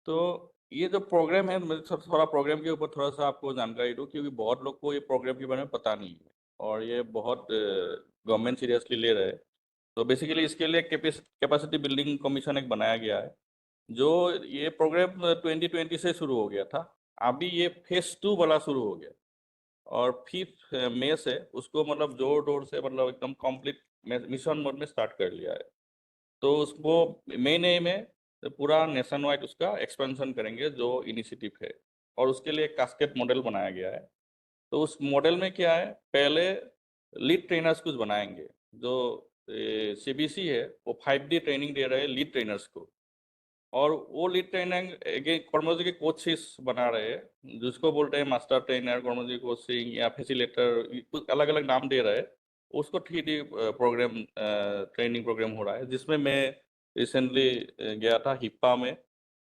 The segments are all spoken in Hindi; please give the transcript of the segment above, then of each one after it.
तो ये जो प्रोग्राम है, मैं थोड़ा प्रोग्राम के ऊपर थोड़ा सा आपको जानकारी दूँ, क्योंकि बहुत लोग को ये प्रोग्राम के बारे में पता नहीं है और ये बहुत गवर्नमेंट सीरियसली ले रहे हैं। तो बेसिकली इसके लिए कैपेसिटी बिल्डिंग कमीशन एक बनाया गया है। जो ये प्रोग्राम 2020 से शुरू हो गया था, अभी ये फेज 2 वाला शुरू हो गया और 5 मई से उसको मतलब जोर शोर से मतलब एकदम कंप्लीट मिशन मोड में स्टार्ट कर लिया है। तो उसको मई में पूरा नेशन वाइड उसका एक्सपेंशन करेंगे जो इनिशिएटिव है, और उसके लिए एक कास्केट मॉडल बनाया गया है। तो उस मॉडल में क्या है, पहले लीड ट्रेनर्स कुछ बनाएंगे। जो सीबीसी है वो 5D ट्रेनिंग दे रहे हैं लीड ट्रेनर्स को, और वो लीड ट्रेनिंग कर्मयोगी के कोचेस बना रहे हैं, जिसको बोलते हैं मास्टर ट्रेनर, कर्मयोगी कोचिंग या फैसिलिटेटर, कुछ अलग अलग नाम दे रहे हैं। उसको 3D प्रोग्राम ट्रेनिंग प्रोग्राम हो रहा है, जिसमें मैं रिसेंटली गया था हिप्पा में।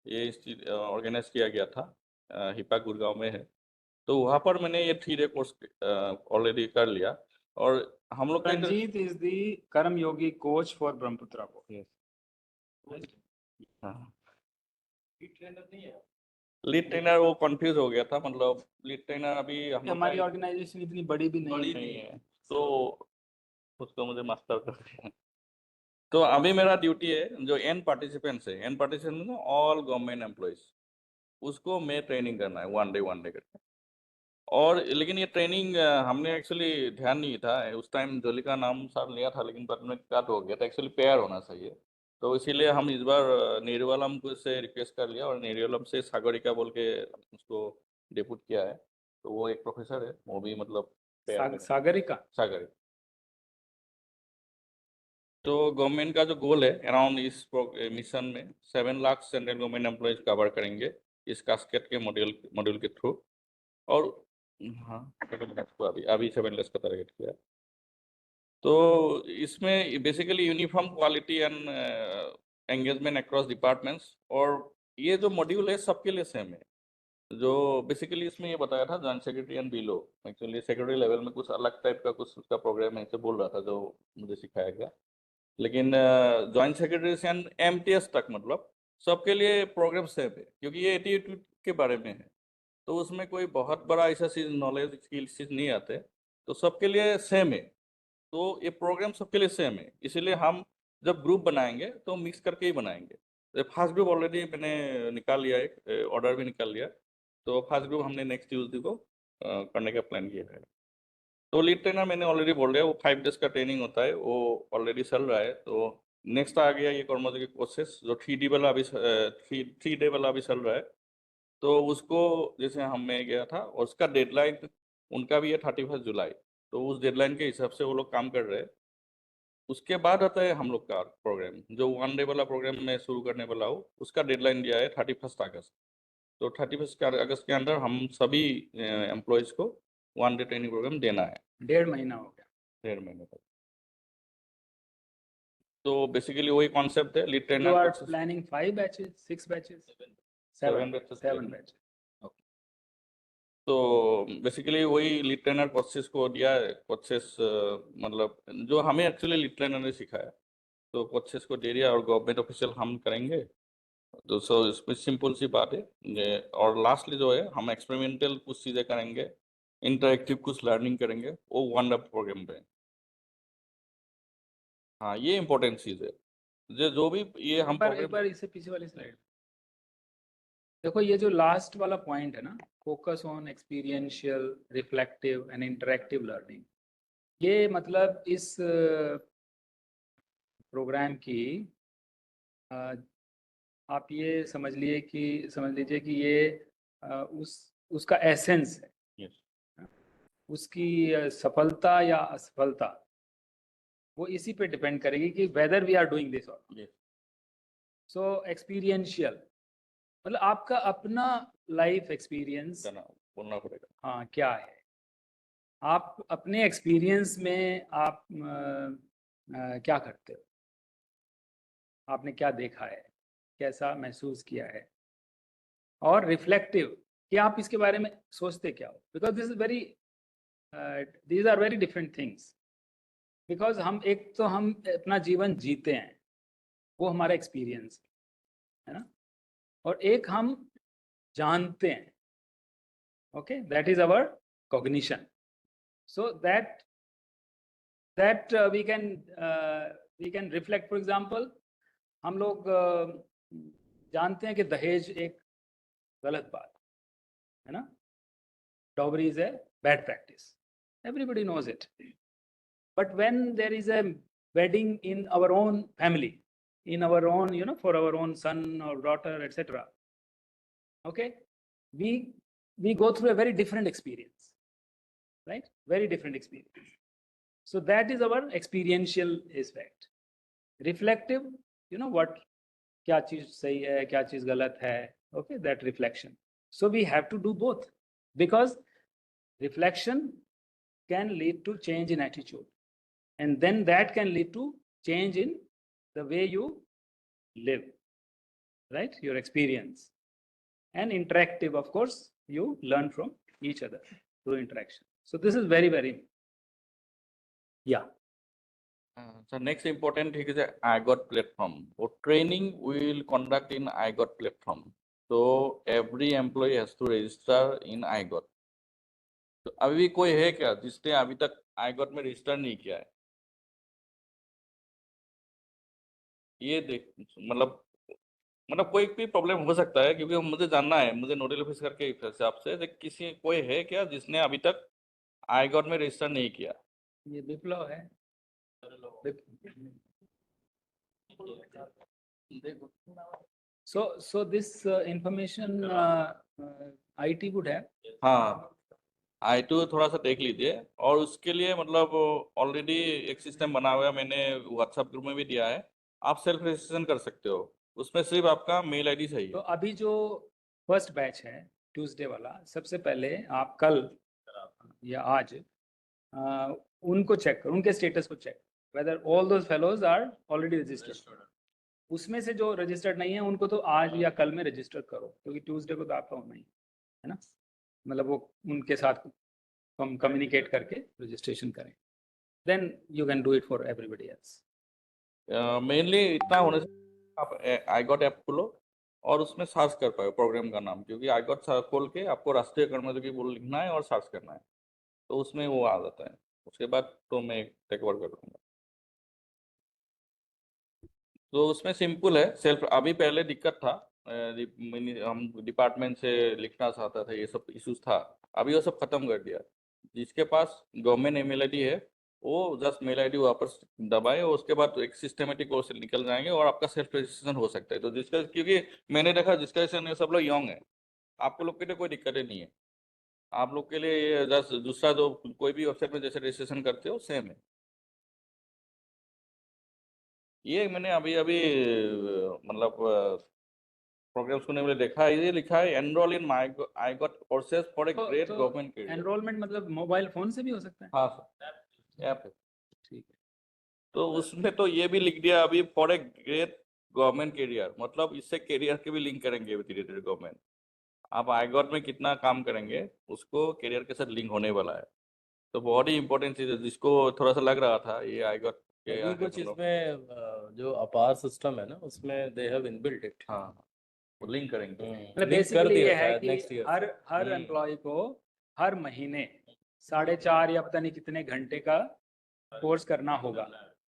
ये ऑर्गेनाइज किया गया था, हिप्पा गुड़गांव में है। तो वहाँ पर मैंने ये 3 डे कोर्स ऑलरेडी कर लिया। और हम लोग का Ranjit is the Karam Yogi coach for Brahmaputra Board. Yes. हाँ, लीड ट्रेनर वो कंफ्यूज हो गया था, मतलब लीड ट्रेनर अभी हम लोग हमारी का ऑर्गेनाइजेशन इतनी बड़ी भी बड़ी नहीं नहीं है, तो उसको मुझे मास्टर कर दिया। तो अभी मेरा ड्यूटी है, जो एन पार्टिसिपेंट्स है, N participant all government employees, उसको मैं ट्रेनिंग करना है 1 डे करके। और लेकिन ये ट्रेनिंग हमने एक्चुअली ध्यान नहीं था उस टाइम, जोली का नाम साहब लिया था, लेकिन बाद में कट हो गया था। एक्चुअली पेयर होना चाहिए, तो इसीलिए हम इस बार नेरीवालम को से रिक्वेस्ट कर लिया, और नेरीवालम से सागरिका बोल के उसको डेपुट किया है। तो वो एक प्रोफेसर है, वो भी मतलब पेयर में सागरिका। सागरिका। तो गवर्नमेंट का जो गोल है अराउंड इस मिशन में 7 lakh central government employees cover करेंगे इस कास्केट के मॉड्यूल के थ्रू। और हाँ, 7 लाख को अभी अभी 7 लाख का टारगेट किया है। तो इसमें basically uniform quality and engagement across departments, और ये जो मॉड्यूल है सबके लिए सेम है। जो बेसिकली इसमें ये बताया था joint secretary and below, actually secretary level में कुछ अलग टाइप का कुछ उसका प्रोग्राम है, ऐसे बोल रहा था जो मुझे सिखाया गया। लेकिन जॉइंट सेक्रेटरी से एंड एमटीएस तक मतलब सबके लिए प्रोग्राम सेम है, क्योंकि ये एटीट्यूड के बारे में है। तो उसमें कोई बहुत बड़ा ऐसा चीज नॉलेज स्किल चीज नहीं आते, तो सबके लिए सेम है। तो ये प्रोग्राम सबके लिए सेम है, इसीलिए हम जब ग्रुप बनाएंगे तो मिक्स करके ही बनाएंगे। फर्स्ट ग्रुप ऑलरेडी मैंने निकाल लिया, एक ऑर्डर भी निकाल लिया। तो फर्स्ट ग्रुप हमने नेक्स्ट ट्यूजडे को करने का प्लान किया है। तो लीड ट्रेनर मैंने ऑलरेडी बोल दिया, वो 5 डेज का ट्रेनिंग होता है, वो ऑलरेडी चल रहा है। तो नेक्स्ट आ गया ये कर्मयोगी कोर्सेस, जो 3D वाला अभी 3 डे वाला अभी चल रहा है। तो उसको जैसे हम मैं गया था, और उसका डेडलाइन उनका भी है 31 जुलाई। तो उस डेडलाइन के हिसाब से वो लोग काम कर रहे हैं। उसके बाद आता है हम लोग का प्रोग्राम, जो 1 डे वाला प्रोग्राम मैं शुरू करने वाला हूँ, उसका डेडलाइन दिया है 31 अगस्त। तो 31 अगस्त के अंदर हम सभी एम्प्लॉयज को 1 डे ट्रेनिंग प्रोग्राम देना है। 1.5 महीना हो गया। 1.5 महीने तक। तो बेसिकली वही कॉन्सेप्ट है lead You trainer are courses. planning 5 batches, 6 batches? 7 batches 7 batches. Okay. तो बेसिकली वही लीड ट्रेनर कोर्सेज को दिया है। कोर्सेज मतलब जो हमें एक्चुअली लीड ट्रेनर ने सिखाया, तो कोर्सेज को दे दिया, और गवर्नमेंट ऑफिशियल हम करेंगे। तो सो इसमें सिंपल सी बात है और लास्टली जो है हम एक्सपेरिमेंटल कुछ चीज़ें करेंगे, इंटरेक्टिव कुछ लर्निंग करेंगे, वो 1 डे प्रोग्राम पे। हाँ, ये इंपॉर्टेंट चीज़ है। जो भी ये हम एक प्रोग्राम। बार इससे पीछे वाली स्लाइड देखो, ये जो लास्ट वाला पॉइंट है ना, focus on experiential, reflective and interactive learning, ये मतलब इस प्रोग्राम की आप ये समझ लीजिए कि ये उसका एसेंस है। Yes. उसकी सफलता या असफलता वो इसी पे डिपेंड करेगी कि whether we are doing this और। Yes. सो एक्सपीरियंशियल मतलब आपका अपना लाइफ एक्सपीरियंस बोलना पड़ेगा। हाँ क्या है, आप अपने एक्सपीरियंस में आप क्या करते हो, आपने क्या देखा है, कैसा महसूस किया है। और रिफ्लेक्टिव कि आप इसके बारे में सोचते क्या हो, because these are very different things. Because हम अपना जीवन जीते हैं, वो हमारा एक्सपीरियंस है ना। और एक हम जानते हैं. Okay, that is our cognition. So that we can reflect. For example, हम लोग जानते हैं कि दहेज एक गलत बात है ना. Dowry is a bad practice. Everybody knows it. But when there is a wedding in our own family, in our own, for our own son or daughter, etc. Okay, we go through a very different experience, right? Very different experience. So that is our experiential aspect. Reflective, what क्या चीज सही है, क्या चीज गलत है. Okay, that reflection. So we have to do both, because reflection can lead to change in attitude, and then that can lead to change in the way you live, right? Your experience. And interactive, of course, you learn from each other through interaction. So this is very, very, yeah. So next important thing is a IGOT platform. For training, we will conduct in IGOT platform. So every employee has to register in IGOT. तो अभी कोई है क्या जिसने अभी तक IGOT में रजिस्टर नहीं किया है? ये देख मतलब कोई भी प्रॉब्लम हो सकता है, क्योंकि मुझे जानना है, मुझे नोडल ऑफिसर के हिसाब से किसी कोई है क्या जिसने अभी तक IGOT में रजिस्टर नहीं किया? ये विप्लव है. So this information IT would have. हाँ, IT थोड़ा सा देख लीजिए, और उसके लिए मतलब ऑलरेडी एक सिस्टम बना हुआ है, मैंने व्हाट्सएप ग्रुप में भी दिया है. आप सेल्फ रजिस्ट्रेशन कर सकते हो, उसमें सिर्फ आपका मेल आईडी चाहिए. तो अभी जो फर्स्ट बैच है ट्यूसडे वाला, सबसे पहले आप कल या आज उनको चेक करो, उनके स्टेटस को check, whether all those fellows are already registered. उसमें से जो रजिस्टर्ड नहीं है उनको तो आज या कल में रजिस्टर करो, क्योंकि ट्यूसडे को तो आपका होना ही है ना. मतलब वो उनके साथ हम कम्युनिकेट करके रजिस्ट्रेशन करें, then you can do it for everybody else. Mainly इतना होने से आप IGOT ऐप खोलो और उसमें सर्च कर पाओ प्रोग्राम का नाम, क्योंकि IGOT खोल के आपको राष्ट्रीय कर्मयोगी बोल लिखना है और सर्च करना है, तो उसमें वो आ जाता है. उसके बाद तो मैं टेक ओवर कर लूँगा. तो उसमें सिंपल है सेल्फ. अभी पहले दिक्कत था, हम डिपार्टमेंट से लिखना चाहता था, ये सब इश्यूज था. अभी वो सब खत्म कर दिया. जिसके पास गवर्नमेंट ईमेल आईडी है वो जस्ट मेल आईडी वापस दबाए, और उसके बाद एक सिस्टमेटिक कोर्स निकल जाएंगे और आपका सेल्फ रजिस्ट्रेशन हो सकता है. तो जिसका, क्योंकि मैंने देखा जिसका सब लोग यंग है, आपको लोग के लिए कोई दिक्कत नहीं है. आप लोग के लिए ये जस्ट दूसरा जो कोई भी वेबसाइट में जैसे रजिस्ट्रेशन करते हो सेम है. ये मैंने अभी अभी मतलब प्रोग्राम सुनने में देखा है, ये लिखा है enrol in IGOT courses for a great government career. Enrolment मतलब मोबाइल फोन से भी हो सकता है? हाँ सर, ऐप है. ठीक है. तो उसमें तो ये भी लिख दिया अभी for a great government career, मतलब इससे कैरियर के भी लिंक करेंगे धीरे धीरे गवर्नमेंट. आप IGOT में कितना काम करेंगे उसको कैरियर के साथ लिंक होने वाला है. तो बहुत ही इंपॉर्टेंट चीज है, जिसको थोड़ा सा लग रहा था ये IGOT के अभी कुछ इसमें जो अपार सिस्टम है ना, उसमें दे हैव इनबिल्ट इट. हाँ, वो लिंक करेंगे. मतलब लिंक कर बेसिकली ये दिया है शायद कि नेक्स्ट ईयर. हर एम्प्लॉय को हर महीने 4.5 या पता नहीं कितने घंटे का कोर्स करना होगा,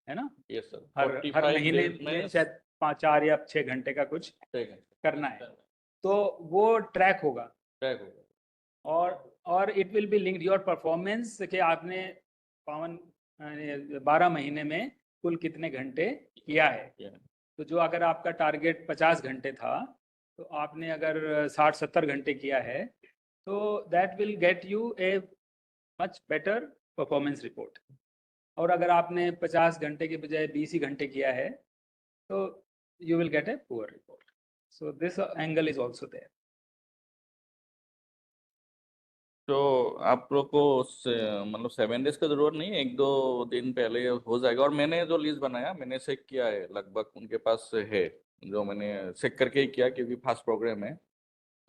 है ना? Yes sir. हर महीने में शायद 4 या 6 घंटे का कुछ करना है, तो वो ट्रैक होगा. और it will be linked your performance कि आपने 12 महीने में कुल कितने घंटे किया है. तो जो अगर आपका टारगेट 50 घंटे था, तो आपने अगर 60-70 घंटे किया है, तो that will get U a much better performance report. और अगर आपने 50 घंटे के बजाय 20 ही घंटे किया है, तो you will get a poor report. So this angle is also there. तो आप लोग को मतलब 7 डेज का जरूरत नहीं है, 1-2 दिन पहले हो जाएगा. और मैंने जो लिस्ट बनाया मैंने चेक किया है, लगभग उनके पास है, जो मैंने चेक करके ही किया, क्योंकि फास्ट प्रोग्राम है.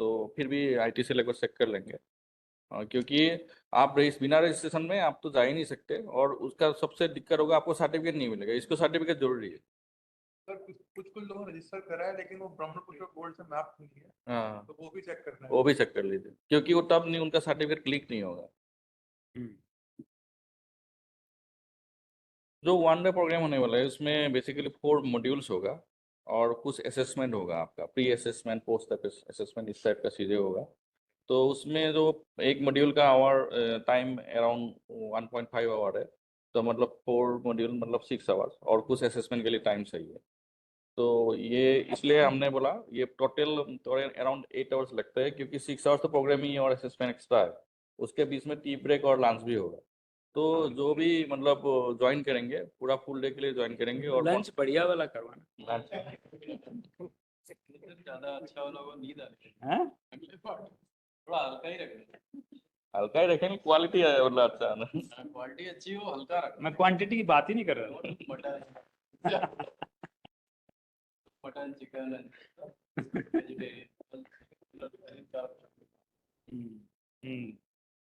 तो फिर भी IT से लेकर चेक कर लेंगे. क्योंकि आप बिना रजिस्ट्रेशन में आप तो जा ही नहीं सकते, और उसका सबसे दिक्कत होगा आपको सर्टिफिकेट नहीं मिलेगा. इसको सर्टिफिकेट जरूरी है. सर कुछ लोगों ने रजिस्टर करा है लेकिन वो ब्रह्मपुत्र बोर्ड से मैप नहीं है, हाँ तो वो भी चेक करना है। वो भी चेक कर लीजिए, क्योंकि वो तब नहीं उनका सर्टिफिकेट क्लिक नहीं होगा। जो वन डे प्रोग्राम होने वाला है उसमें बेसिकली 4 मॉड्यूल्स होगा और कुछ असेसमेंट होगा, आपका प्री असेसमेंट, पोस्ट असेसमेंट, इस टाइप का चीज़ें होगा। तो उसमें जो एक मॉड्यूल का आवर टाइम अराउंड 1.5 आवर है, तो मतलब 4 मॉड्यूल मतलब 6 आवर्स, और कुछ असेसमेंट के लिए टाइम चाहिए। तो ये इसलिए हमने बोला ये टोटल अराउंड 8 आवर्स लगता है, क्योंकि 6 आवर्स तो प्रोग्रामिंग और असेसमेंट एक्स्ट्रा है, उसके बीच में टी ब्रेक और लंच भी होगा। तो जो भी मतलब ज्वाइन करेंगे पूरा फुल डे के लिए ज्वाइन करेंगे, और लंच बढ़िया वाला करवाना। लंच ज्यादा अच्छा वाला वो नींद आ रही हाँ? है, थोड़ा हल्का ही रखें, हल्का ही रखेंगे, क्वालिटी है मतलब अच्छा है ना। क्वालिटी अच्छी हो, हल्का रखें। मैं क्वांटिटी की बात ही नहीं कर रहा। Mutton mutton chicken vegetarian. Hmm.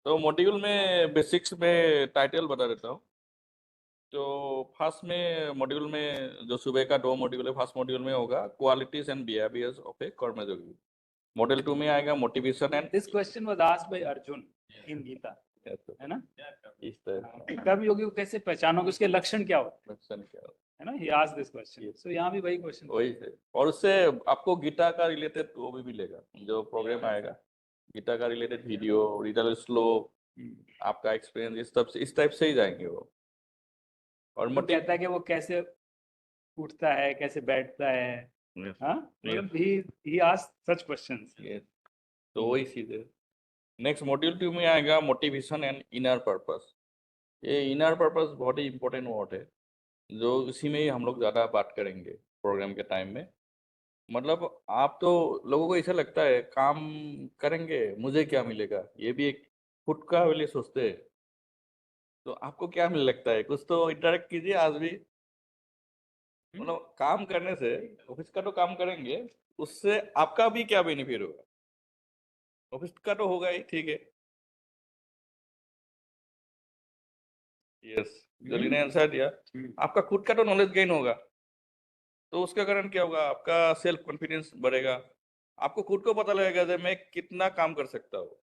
तो मॉड्यूल में बेसिक्स में टाइटल बता देता हूँ। तो फर्स्ट में मॉड्यूल में जो सुबह का 2 मॉड्यूल है, फर्स्ट मॉड्यूल में होगा qualities and behaviours of a कर्मयोगी। मॉड्यूल 2 में आएगा motivation and this question was asked by Arjun in Gita, है ना? इस तरह हाँ, कि कर्मयोगी को कैसे पहचानोगे, उसके लक्षण क्या होते क्वेश्चन क्या है ना? He asked this question. Yes. सो यहाँ भी वही क्वेश्चन। वही है, और उससे आपको गीता का रिलेटेड वो भी मिलेगा, जो प्रोग्राम आएगा गीता का रिलेटेड वीडियो, रिडल श्लोक, आपका एक्सपीरियंस, इस टाइप से ही जाएंगे वो। और वो कहता है कि वो कैसे उठता है, कैसे बैठता है, हाँ? मतलब ही आस्क्ड सच क्वेश्चंस। तो वही चीज है। नेक्स्ट मॉड्यूल 2 में आएगा मोटिवेशन एंड इनर पर्पस। ये इनर पर्पस बहुत ही इंपॉर्टेंट वर्ड है, जो इसी में ही हम लोग ज़्यादा बात करेंगे प्रोग्राम के टाइम में। मतलब आप तो लोगों को ऐसा लगता है काम करेंगे मुझे क्या मिलेगा, ये भी एक खुद का लिए सोचते हैं। तो आपको क्या मिल लगता है, कुछ तो इंटरेक्ट कीजिए आज भी। मतलब काम करने से, ऑफिस का तो काम करेंगे, उससे आपका भी क्या बेनिफिट होगा? ऑफिस का तो होगा ही, ठीक है। यस, जली ने आंसर दिया। आपका खुद का तो नॉलेज गेन होगा, तो उसके कारण क्या होगा, आपका सेल्फ कॉन्फिडेंस बढ़ेगा। आपको खुद को पता लगेगा कि मैं कितना काम कर सकता हूँ।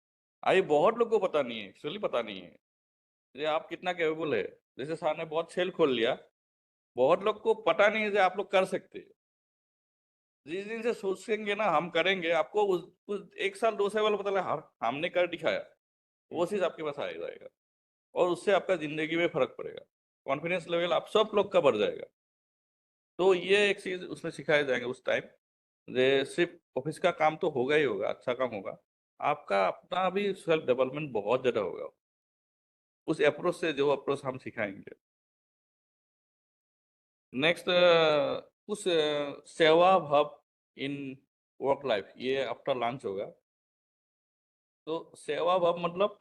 अभी बहुत लोग को पता नहीं है, एक्चुअली पता नहीं है कि आप कितना कैपेबल है। जैसे सर ने बहुत सेल खोल लिया, बहुत लोग को पता नहीं है कि आप लोग कर सकते हैं। जिस दिन से सोचेंगे ना हम करेंगे, आपको उस 1 साल 2 साल वाला पता लगा हमने कर दिखाया, वो चीज आपके पास आ जाएगा, और उससे आपका जिंदगी में फर्क पड़ेगा। कॉन्फिडेंस लेवल आप सब लोग का बढ़ जाएगा। तो ये एक चीज उसमें सिखाया जाएगा उस टाइम। ये सिर्फ ऑफिस का काम तो होगा ही होगा, अच्छा काम होगा, आपका अपना भी सेल्फ डेवलपमेंट बहुत ज्यादा होगा उस अप्रोच से, जो अप्रोच हम सिखाएंगे। नेक्स्ट कुछ सेवा भाव इन वर्क लाइफ, ये आफ्टर लंच होगा। तो सेवा भाव मतलब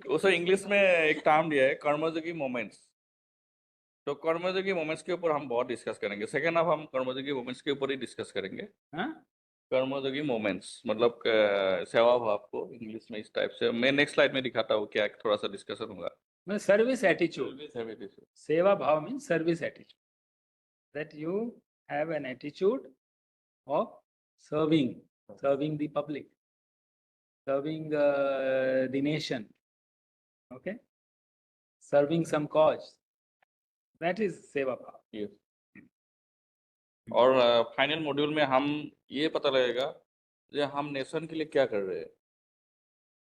उसे इंग्लिश में एक टर्म दिया है, कर्मयोगी मोमेंट्स। तो कर्मयोगी मोमेंट्स के ऊपर हम बहुत डिस्कस करेंगे। सेकेंड हाफ हम कर्मयोगी मोमेंट्स के ऊपर ही डिस्कस करेंगे। हाँ? कर्मयोगी मोमेंट्स मतलब सेवा भाव को इंग्लिश में इस टाइप से मैं नेक्स्ट स्लाइड में दिखाता हूँ, क्या थोड़ा सा डिस्कशन होगा। मतलब सर्विस एटीट्यूड। सेवा भाव means service attitude, that you have an attitude of serving the public, serving the nation, okay, serving some cause, that is seva bhav. Yes. और फाइनल मॉड्यूल में हम ये पता लगेगा कि हम नेशन के लिए क्या कर रहे हैं।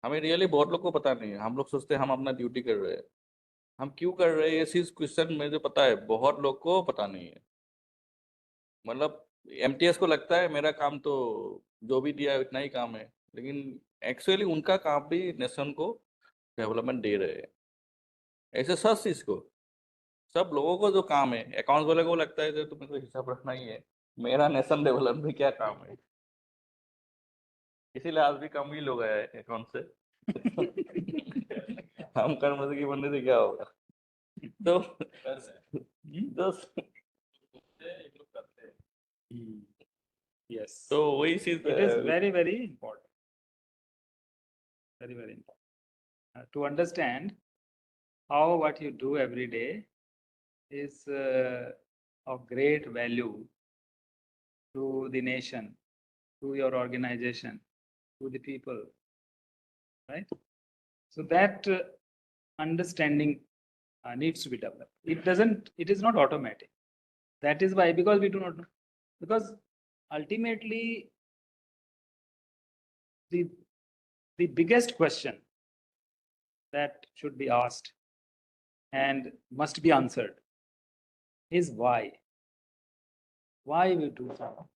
हमें रियली बहुत लोग को पता नहीं है, हम लोग सोचते हैं हम अपना ड्यूटी कर रहे हैं, हम क्यों कर रहे हैं ये चीज क्वेश्चन में जो पता है बहुत लोग को पता नहीं है। मतलब एमटीएस को लगता है मेरा काम तो जो भी दिया है उतना ही काम है, लेकिन एक्चुअली उनका काम भी नेशन को डेवलपमेंट दे रहे हैं। ऐसे सब चीज को, सब लोगों को जो काम है, अकाउंट्स वाले को लगता है कि तुम्हें तो हिसाब रखना ही है, मेरा नेशन डेवलपमेंट में क्या काम है। इसीलिए आज भी कम ही लोग आए अकाउंट से। हम कर्मयोगी बनने से क्या होगा। तो Yes, तो वही चीज it is very important. very, very important. To understand how what you do every day is of great value to the nation, to your organization, to the people, right? So that understanding needs to be developed. It is not automatic. That is why, because we do not know. Because ultimately, the biggest question that should be asked and must be answered is why. Why we do so?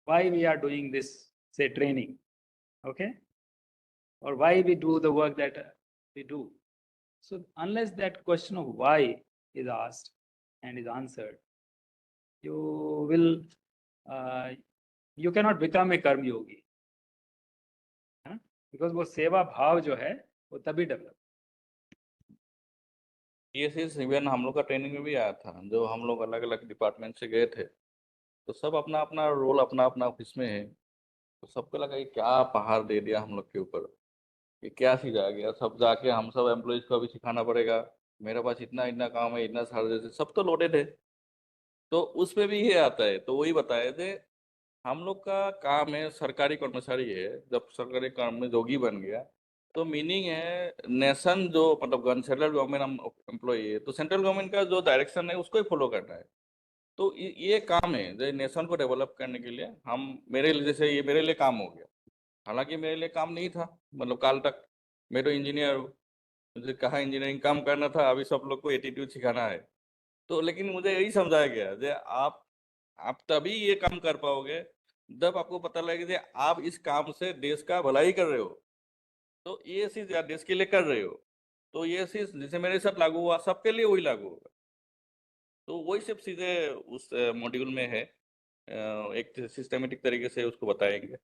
Why we are doing this, say, training, okay? Or why we do the work that we do. So unless that question of why is asked and is answered, you will, you cannot become a कर्म योगी, है ना? Because वो सेवा भाव जो है वो तभी डेवलप. ये चीज इवन हम लोग का ट्रेनिंग में भी आया था, जो हम लोग अलग अलग डिपार्टमेंट से गए थे, तो सब अपना अपना रोल अपना अपना ऑफिस में है, तो सबको लगा कि क्या पहाड़ दे दिया हम लोग के ऊपर, ये क्या चीज आ गया, सब जाके हम सब एम्प्लॉयज को अभी सिखाना पड़ेगा, मेरे पास इतना इतना काम है, इतना सारे जैसे सब तो लोडेड है। तो उसमें भी ये आता है, तो वही बताया थे, हम लोग का काम है, सरकारी कर्मचारी है, जब सरकारी काम में जोगी बन गया तो मीनिंग है नेशन जो मतलब सेंट्रल गवर्नमेंट एम्प्लॉई है, तो सेंट्रल गवर्नमेंट का जो डायरेक्शन है उसको ही फॉलो करना है। तो ये काम है जो नेशन को डेवलप करने के लिए हम, मेरे लिए जैसे ये मेरे लिए काम हो गया, हालांकि मेरे लिए काम नहीं था, मतलब काल तक मैं तो इंजीनियर हूँ, मुझे कहाँ इंजीनियरिंग काम करना था, अभी सब लोग को एटीट्यूड सिखाना है। तो लेकिन मुझे यही समझाया गया कि आप तभी ये काम कर पाओगे जब आपको पता लगे कि आप इस काम से देश का भलाई कर रहे हो, तो ये चीज या देश के लिए कर रहे हो, तो ये चीज जैसे मेरे साथ लागू हुआ सबके लिए वही लागू होगा। तो वही सब चीजें उस मॉड्यूल में है, एक सिस्टमेटिक तरीके से उसको बताएंगे।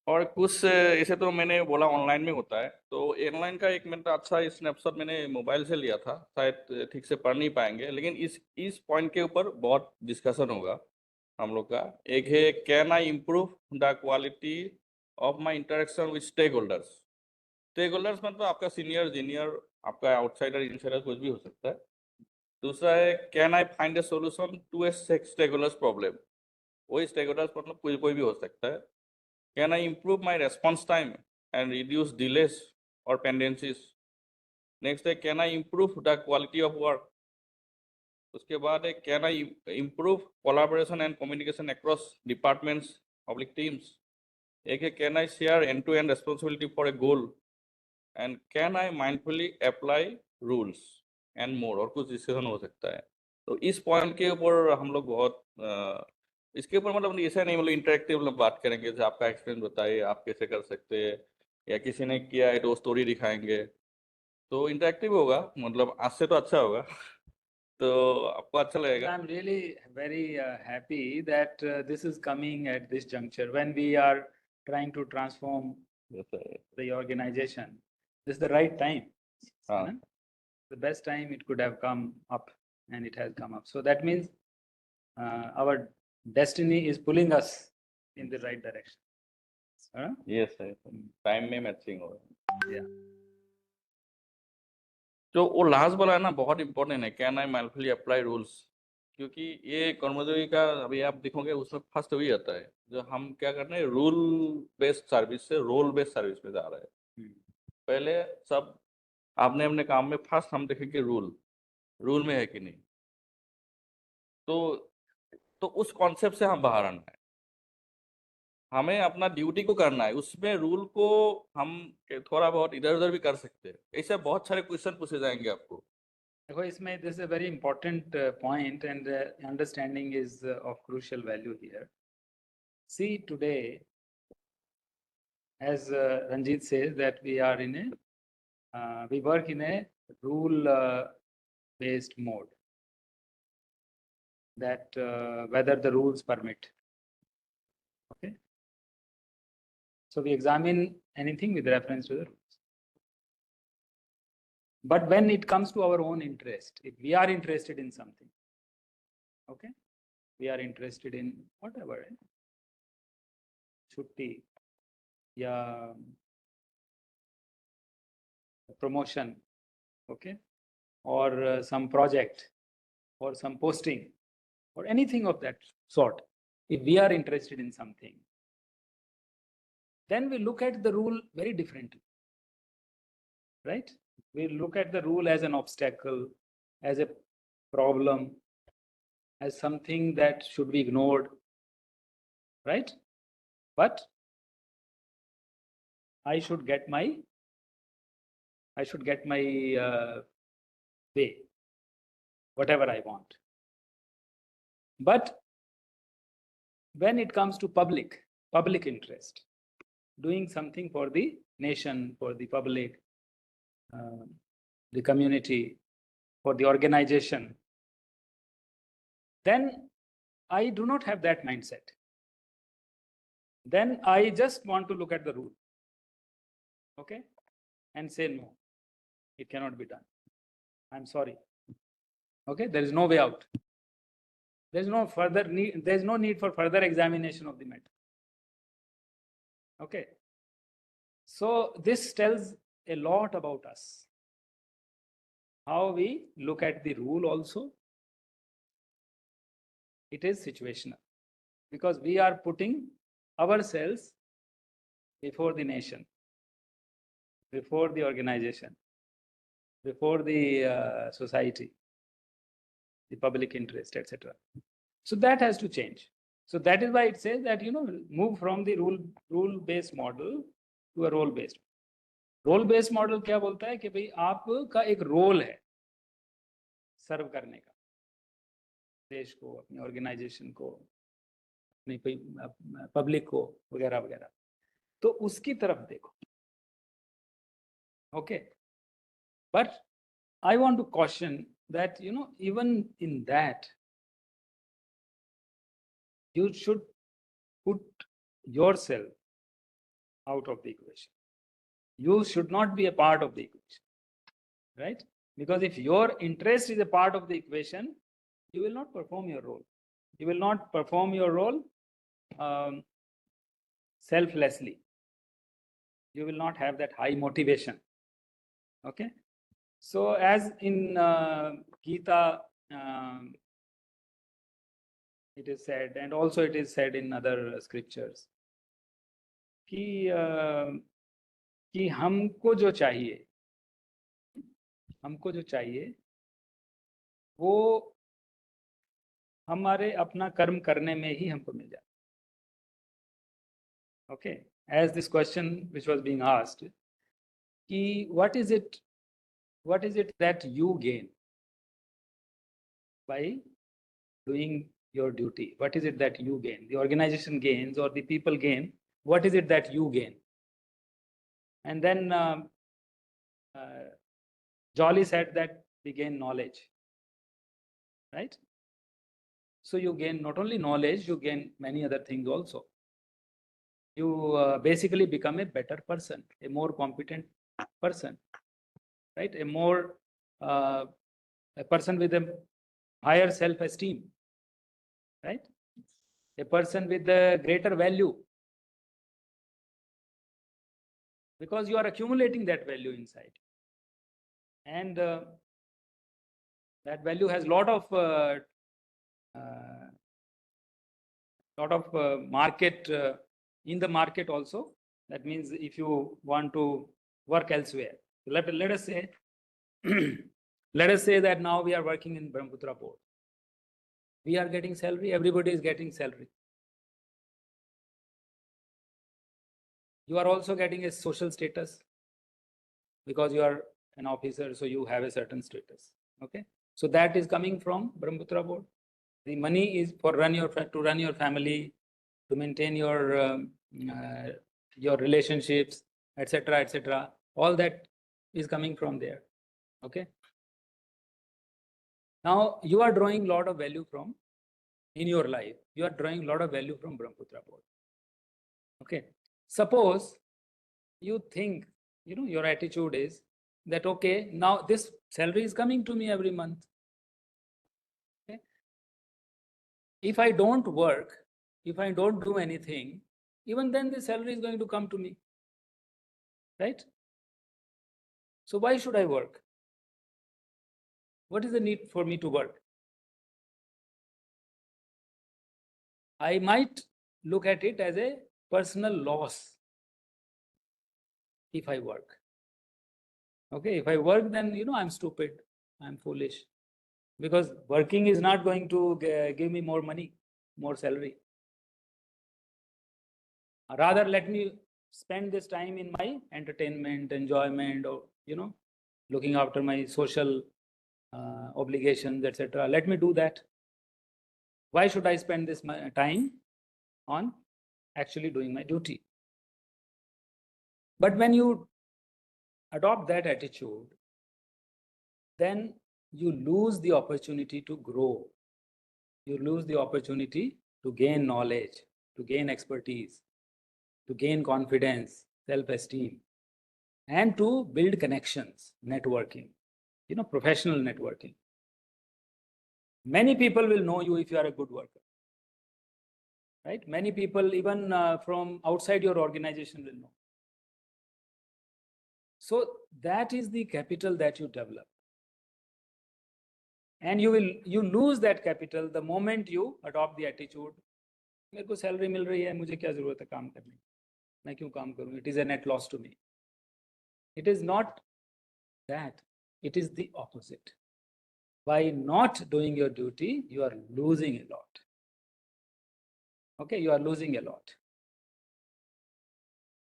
और कुछ ऐसे तो मैंने बोला ऑनलाइन में होता है, तो ऑनलाइन का एक मिनट अच्छा स्नैपशॉट मैंने मोबाइल से लिया था, शायद ठीक से पढ़ नहीं पाएंगे, लेकिन इस पॉइंट के ऊपर बहुत डिस्कशन होगा हम लोग का। एक है, can I improve the quality of my interaction with stakeholders. Stakeholders मतलब आपका सीनियर जूनियर, आपका आउटसाइडर इनसाइडर कुछ भी हो सकता है। दूसरा है, can I find a solution to a stakeholders problem. वही स्टेक होल्डर्स मतलब कोई भी हो सकता है। Can I improve my response time and reduce delays or pendencies? Next है, can I improve the quality of work? उसके बाद है, can I improve collaboration and communication across departments, public teams? एक है, can I share end-to-end responsibility for a goal? And can I mindfully apply rules and more? और कुछ डिसीजन हो सकता है। तो इस पॉइंट के ऊपर हम लोग बहुत इसके ऊपर मतलब ऐसा नहीं, मतलब इंटरेक्टिव मतलब बात करेंगे, जैसे आपका एक्सपीरियंस बताइए, आप कैसे कर सकते हैं, या किसी ने किया है तो स्टोरी दिखाएंगे, तो इंटरेक्टिव होगा, मतलब आज से तो अच्छा होगा। तो आपको अच्छा लगेगा। I'm really very happy that this is coming at this juncture when we are trying to transform the organization. This is the right time. हाँ। है ना? The best time it could have come up, and it has come up. So that means our destiny is pulling us in the right direction. Huh? Yes है, टाइम में मैचिंग होगा। Yeah. जो वो लास्ट वाला है ना, बहुत इंपॉर्टेंट है, can I mindfully apply rules, क्योंकि ये कर्मयोगी का अभी आप देखोगे उसमें फर्स्ट वही आता है, जो हम क्या कर रहे हैं, रूल बेस्ड सर्विस से रोल बेस्ड सर्विस में जा रहे हैं। पहले सब आपने अपने काम में फर्स्ट हम देखेंगे रूल में है कि नहीं, तो उस कॉन्सेप्ट से हम बाहर आना है, हमें अपना ड्यूटी को करना है, उसमें रूल को हम थोड़ा बहुत इधर उधर भी कर सकते हैं। ऐसे बहुत सारे क्वेश्चन पूछे जाएंगे आपको। देखो इसमें this is a very important point, and understanding is of crucial value here. See, today, as Ranjit says, that we are in a we work in a rule based mode, that whether the rules permit. Okay, so we examine anything with reference to the rules. But when it comes to our own interest, if we are interested in something, okay, we are interested in whatever, chutti, या promotion, okay, or some project or some posting or anything of that sort, if we are interested in something, then we look at the rule very differently, right? We look at the rule as an obstacle, as a problem, as something that should be ignored, right? But I should get my way, whatever I want. But when it comes to public interest, doing something for the nation, for the public, the community, for the organization, then I do not have that mindset. Then I just want to look at the rule, okay, and say, no, it cannot be done. I'm sorry. Okay, there is no way out. There's no further need, there's no need for further examination of the matter. Okay. So this tells a lot about us. How we look at the rule also. It is situational, because we are putting ourselves before the nation, before the organization, before the society, the public interest, etc. So that has to change. So that is why it says that, move from the rule-based model to a role-based. Role-based model क्या बोलता है कि भाई आपका एक रोल है सर्व करने का, देश को, अपनी ऑर्गेनाइजेशन को, अपनी पब्लिक को, वगैरह वगैरह, तो उसकी तरफ देखो. Okay, but I want to caution that, even in that, you should put yourself out of the equation. You should not be a part of the equation, right? Because if your interest is a part of the equation, you will not perform your role. You will not perform your role selflessly. You will not have that high motivation. Okay. So as in Gita, it is said, and also it is said in other scriptures, कि हमको जो चाहिए वो हमारे अपना कर्म करने में ही हमको मिल जाए. Okay, as this question which was being asked, कि what is it that you gain by doing your duty? What is it that you gain? The organization gains or the people gain. What is it that you gain? And then Jolly said that we gain knowledge, right? So you gain not only knowledge, you gain many other things also. You basically become a better person, a more competent person, right? A person with a higher self-esteem, right? A person with a greater value, because you are accumulating that value inside, and that value has lot of market in the market also. That means if you want to work elsewhere, let us say let us say that now we are working in Brahmaputra Port. We are getting salary, everybody is getting salary. You are also getting a social status because you are an officer, so you have a certain status. Okay, so that is coming from Brahmaputra Board. The money is for to run your family, to maintain your relationships, etc., etc. All that is coming from there. Okay. Now you are drawing a lot of value from in your life. You are drawing a lot of value from Brahmaputra Board. Okay. Suppose you think, your attitude is that, okay, now this salary is coming to me every month. Okay. If I don't work, if I don't do anything, even then the salary is going to come to me. right? So why should I work? What is the need for me to work? I might look at it as a personal loss if I work. Okay, if I work, then I'm stupid, I'm foolish, because working is not going to give me more money, more salary. Rather, let me spend this time in my entertainment, enjoyment, or looking after my social obligations, etc. Let me do that. Why should I spend this time on actually doing my duty? But when you adopt that attitude, then you lose the opportunity to grow. You lose the opportunity to gain knowledge, to gain expertise, to gain confidence, self-esteem, and to build connections, networking, professional networking. Many people will know you if you are a good worker, right? Many people, even from outside your organization, will know. So that is the capital that you develop. And you lose that capital the moment you adopt the attitude, मेरे को सैलरी मिल रही है, मुझे क्या जरूरत है काम करने, मैं क्यों काम करूं, it is a net loss to me. It is not that, it is the opposite. By not doing your duty, you are losing a lot. Okay, you are losing a lot.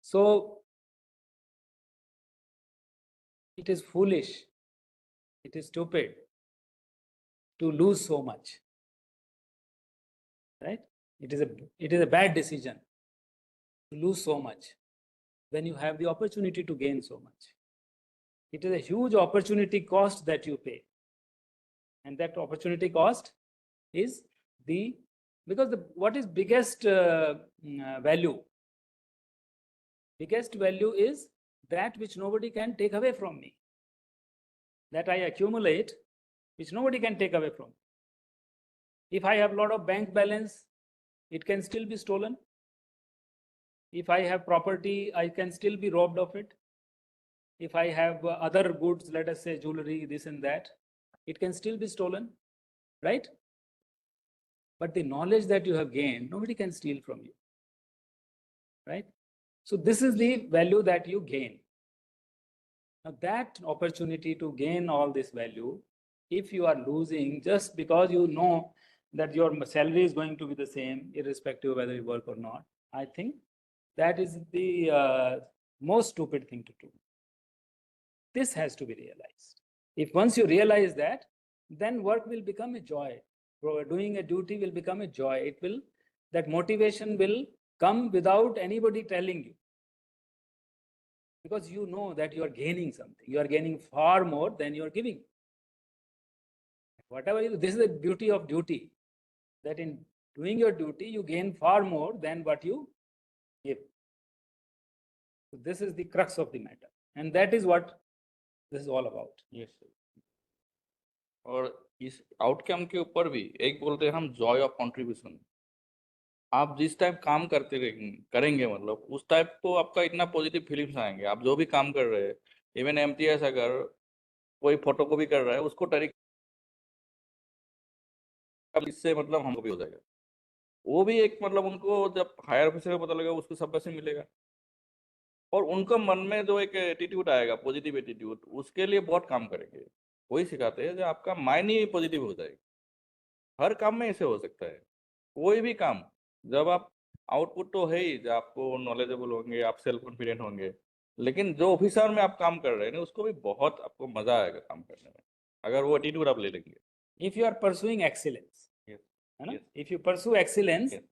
So it is foolish, it is stupid to lose so much, right? It is a bad decision to lose so much when you have the opportunity to gain so much. It is a huge opportunity cost that you pay. And that opportunity cost is because what is biggest value? Biggest value is that which nobody can take away from me. That I accumulate, which nobody can take away from me. If I have a lot of bank balance, it can still be stolen. If I have property, I can still be robbed of it. If I have other goods, let us say jewelry, this and that, it can still be stolen, right? But the knowledge that you have gained, nobody can steal from you, right? So this is the value that you gain. Now that opportunity to gain all this value, if you are losing just because you know that your salary is going to be the same, irrespective of whether you work or not, I think that is the most stupid thing to do. This has to be realized. If once you realize that, then work will become a joy. Doing a duty will become a joy. That motivation will come without anybody telling you. Because you know that you are gaining something. You are gaining far more than you are giving. Whatever you do, this is the beauty of duty. That in doing your duty, you gain far more than what you give. So this is the crux of the matter. And that is what this is all about. Yes, sir. और इस आउटकम के ऊपर भी एक बोलते हैं हम जॉय ऑफ कंट्रीब्यूशन. आप जिस टाइप काम करेंगे मतलब उस टाइप को आपका इतना पॉजिटिव फीलिंग्स आएंगे. आप जो भी काम कर रहे हैं, इवन एमटीएस अगर कोई फोटो कॉपी कर रहा है उसको तरीका इससे मतलब हमको भी हो जाएगा. वो भी एक मतलब उनको जब हायर ऑफिसर को पता लगेगा उसको सब पैसे मिलेगा और उनका मन में जो एक एटीट्यूड आएगा, पॉजिटिव एटीट्यूड, उसके लिए बहुत काम करेंगे. वही सिखाते हैं जो आपका माइंड ही पॉजिटिव हो जाएगा. हर काम में ऐसे हो सकता है. कोई भी काम जब आप आउटपुट तो है ही, जब आपको नॉलेजेबल होंगे, आप सेल्फ कॉन्फिडेंट होंगे, लेकिन जो ऑफिसर में आप काम कर रहे हैं ना उसको भी बहुत आपको मजा आएगा काम करने में अगर वो एटीट्यूड आप ले लेंगे. If you are pursuing excellence, Yes. Yes. if you pursue excellence, Yes.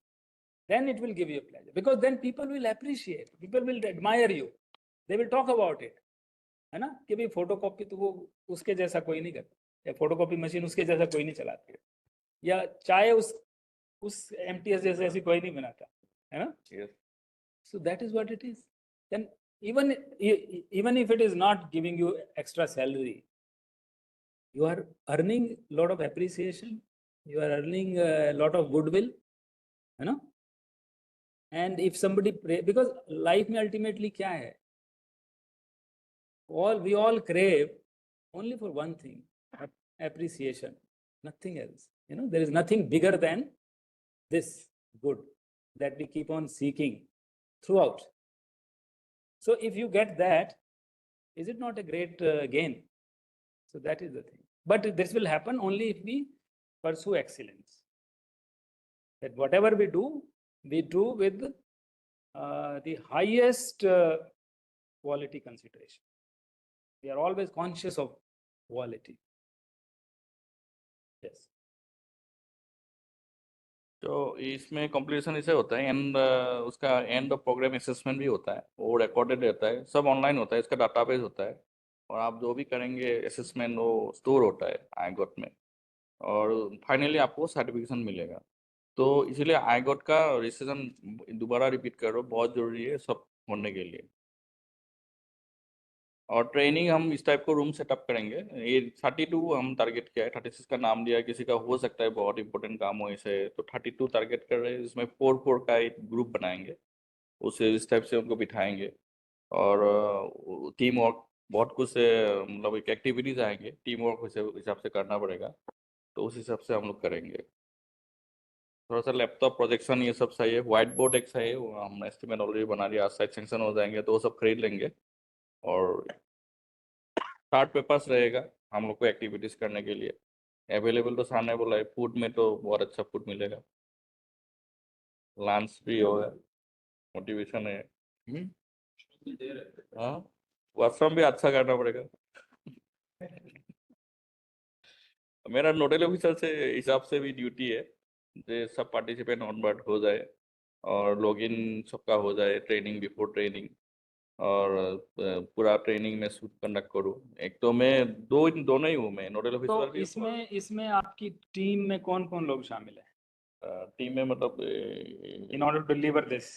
then it will give you pleasure. Because then people will appreciate, people will admire you, they will talk about it. है ना कि भाई फोटोकॉपी तो वो उसके जैसा कोई नहीं करता, या फोटोकॉपी मशीन उसके जैसा कोई नहीं चलाती है, या चाय उस एमटीएस जैसे ऐसी कोई नहीं बनाता, है ना. Yes. So that is what it is. Then even if it is not giving you extra salary, you are earning a lot of appreciation, you are earning a lot of goodwill, you know. And if somebody because life में ultimately क्या है, we all crave only for one thing, appreciation, nothing else. You know, there is nothing bigger than this good that we keep on seeking throughout. So if you get that, is it not a great gain? So that is the thing. But this will happen only if we pursue excellence. That whatever we do with the highest quality consideration. We are always conscious of quality. Yes. तो इसमें कंप्लीशन इसे होता है एंड उसका एंड ऑफ प्रोग्राम असेसमेंट भी होता है, वो रिकॉर्डेड रहता है, सब ऑनलाइन होता है, इसका डाटाबेस होता है और आप जो भी करेंगे असेसमेंट वो स्टोर होता है आईगॉट में और फाइनली आपको सर्टिफिकेशन मिलेगा। तो इसीलिए आईगॉट का रजिस्ट्रेशन दोबारा रिपीट करो, बहुत ज़रूरी है सब होने के लिए। और ट्रेनिंग हम इस टाइप को रूम सेटअप करेंगे, ये 32 हम टारगेट किया है, 36 का नाम दिया है, किसी का हो सकता है बहुत इंपॉर्टेंट काम हो इसे, तो 32 टारगेट कर रहे हैं, इसमें 4 का एक ग्रुप बनाएंगे, उसे इस टाइप से उनको बिठाएंगे और टीम वर्क बहुत कुछ से मतलब एक एक्टिविटीज़ आएंगे, टीम वर्क हिसाब से करना पड़ेगा, तो उस हिसाब से हम लोग करेंगे। थोड़ा सा लैपटॉप प्रोजेक्शन ये सब चाहिए, व्हाइट बोर्ड एक चाहिए, वो हम एस्टिमेट ऑलरेडी बना लिया, आज साइड सेंक्शन हो जाएंगे तो वो सब खरीद लेंगे और चार्ट पेपर्स रहेगा हम लोग को एक्टिविटीज करने के लिए। अवेलेबल तो सामने बोला है, फूड में तो बहुत अच्छा फूड मिलेगा, लंच भी होगा, मोटिवेशन है। हाँ, वॉशरूम भी अच्छा करना पड़ेगा। मेरा नोडल ऑफिसर से हिसाब से भी ड्यूटी है जे सब पार्टिसिपेंट ऑनबोर्ड हो जाए और लॉगिन सबका हो जाए, ट्रेनिंग बिफोर ट्रेनिंग और पूरा ट्रेनिंग में शूट कंडक्ट करूँ। एक तो मैं दोनों ही हूँ, मैं नोडल तो ऑफिसर भी इसमें आपकी टीम में कौन कौन लोग शामिल है टीम में मतलब in order to deliver this?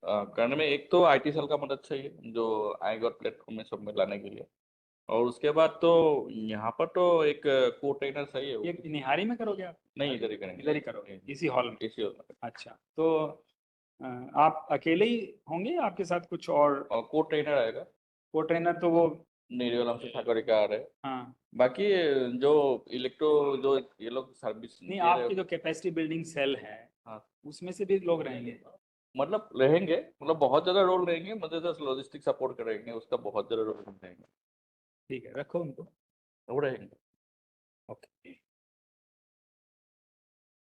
करने में एक तो आईटी सेल का मदद चाहिए जो आईगॉट प्लेटफॉर्म में सब में लाने के लिए, और उसके बाद तो यहाँ पर तो एक को ट्रेनर चाहिए। ये निहारी में करोगे आप? नहीं, इधर ही करेंगे, इधर ही करोगे, इसी हॉल में? इसी हॉल में। अच्छा, तो आप अकेले ही होंगे या आपके साथ कुछ और को ट्रेनर आएगा, को ट्रेनर? तो वो निर्मल से ठाकुर का आ रहे हैं। हाँ, बाकी जो इलेक्ट्रो जो ये लोग सर्विस नहीं, आपकी जो कैपेसिटी बिल्डिंग सेल है हाँ, उसमें से भी लोग रहेंगे? मतलब रहेंगे, मतलब बहुत ज़्यादा रोल रहेंगे, मतलब लॉजिस्टिक सपोर्ट करेंगे, उसका बहुत ज़्यादा रोल रहेंगे। ठीक है, रखो उनको। वो रहेंगे। ओके।